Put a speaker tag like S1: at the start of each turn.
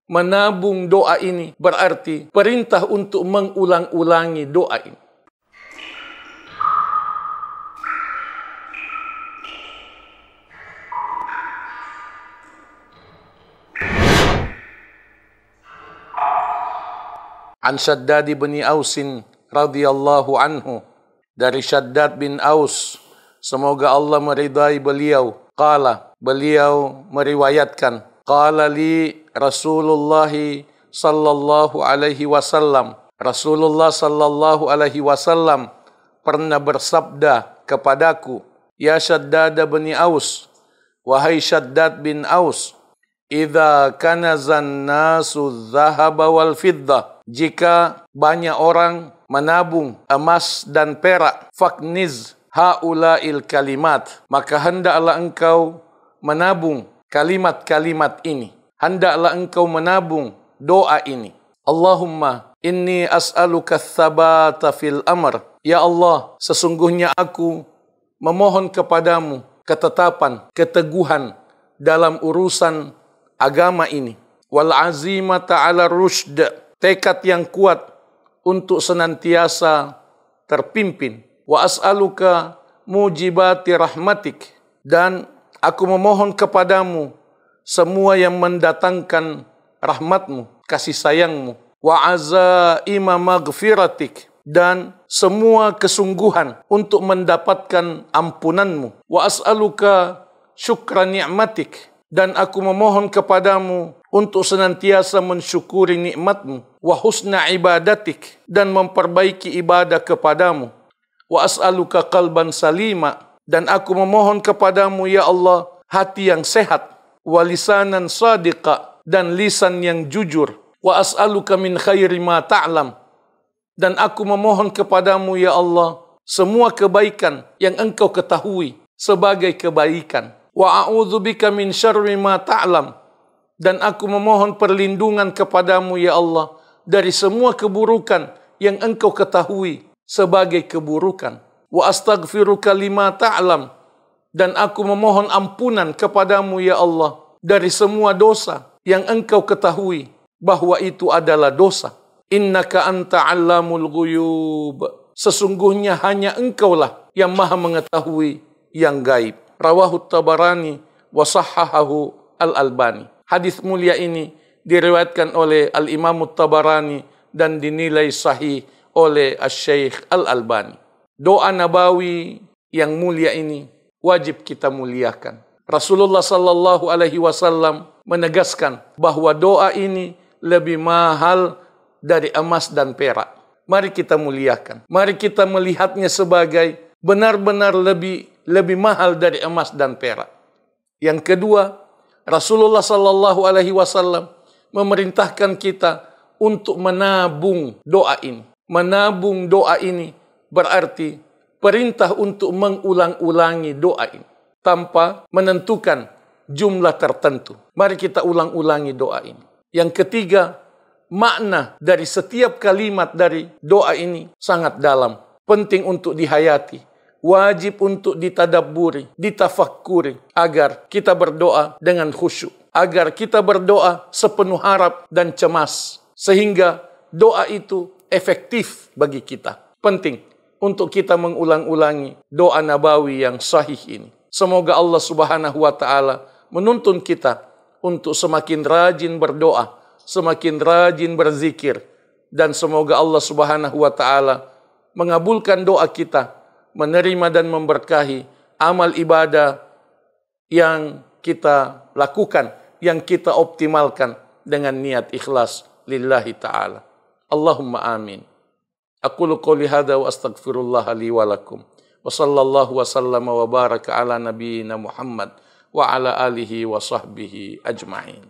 S1: menabung doa ini berarti perintah untuk mengulang-ulangi doa ini. An Shaddad bin Ausin radhiyallahu anhu, dari Shaddad bin Aus, semoga Allah meridai beliau, qala, beliau meriwayatkan, qala li Rasulullah sallallahu alaihi wasallam, Rasulullah sallallahu alaihi wasallam pernah bersabda kepadaku, ya Shaddad bin Aus, wahai Shaddad bin Aus, idza kanazan nasu dzahaba wal fiddah, jika banyak orang menabung emas dan perak, fakniz haula'il kalimat, maka hendaklah engkau menabung kalimat-kalimat ini. Hendaklah engkau menabung doa ini. Allahumma inni as'aluka tsabata fil amr. Ya Allah, sesungguhnya aku memohon kepadamu ketetapan, keteguhan dalam urusan agama ini. Wal azimata ala rusyd, tekad yang kuat untuk senantiasa terpimpin. Wa as'aluka mujibati rahmatik, dan aku memohon kepadamu semua yang mendatangkan rahmatmu, kasih sayangmu. Wa azaima maghfiratik, dan semua kesungguhan untuk mendapatkan ampunanmu. Wa as'aluka syukra ni'matik, dan aku memohon kepadamu untuk senantiasa mensyukuri nikmatmu. Wa husna ibadatik, dan memperbaiki ibadah kepadamu. Wa as'aluka qalban salima, dan aku memohon kepadamu ya Allah hati yang sehat. Wa lisanan sadiqa, dan lisan yang jujur. Wa as'aluka min khairi ma ta'lam, dan aku memohon kepadamu ya Allah semua kebaikan yang engkau ketahui sebagai kebaikan. Wa a'udzubika min syarri ma ta'lam, dan aku memohon perlindungan kepadamu ya Allah dari semua keburukan yang engkau ketahui sebagai keburukan. Wa astaghfiruka lima ta'lam, dan aku memohon ampunan kepadamu ya Allah dari semua dosa yang engkau ketahui bahwa itu adalah dosa. Innaka anta 'allamul ghuyub, sesungguhnya hanya engkaulah yang maha mengetahui yang gaib. Rawahu Tabarani wa sahhahahu Al-Albani. Hadis mulia ini diriwayatkan oleh Al-Imam Tabarani dan dinilai sahih oleh Asy-Syaikh Al-Albani. Doa nabawi yang mulia ini wajib kita muliakan. Rasulullah sallallahu alaihi wasallam menegaskan bahwa doa ini lebih mahal dari emas dan perak. Mari kita muliakan. Mari kita melihatnya sebagai benar-benar lebih mahal dari emas dan perak. Yang kedua, Rasulullah sallallahu alaihi wasallam memerintahkan kita untuk menabung doa ini. Menabung doa ini berarti perintah untuk mengulang-ulangi doa ini tanpa menentukan jumlah tertentu. Mari kita ulang-ulangi doa ini. Yang ketiga, makna dari setiap kalimat dari doa ini sangat dalam, penting untuk dihayati, wajib untuk ditadabburi, ditafakkuri, agar kita berdoa dengan khusyuk, agar kita berdoa sepenuh harap dan cemas, sehingga doa itu efektif bagi kita. Penting untuk kita mengulang-ulangi doa nabawi yang sahih ini. Semoga Allah Subhanahu wa taala menuntun kita untuk semakin rajin berdoa, semakin rajin berzikir, dan semoga Allah Subhanahu wa taala mengabulkan doa kita, menerima dan memberkahi amal ibadah yang kita lakukan, yang kita optimalkan dengan niat ikhlas lillahi ta'ala. Allahumma amin. Aqulu qouli hadza wa astaghfirullah li wa lakum. Wa sallallahu wa sallama wa baraka ala nabiyyina Muhammad wa ala alihi wa sahbihi ajma'in.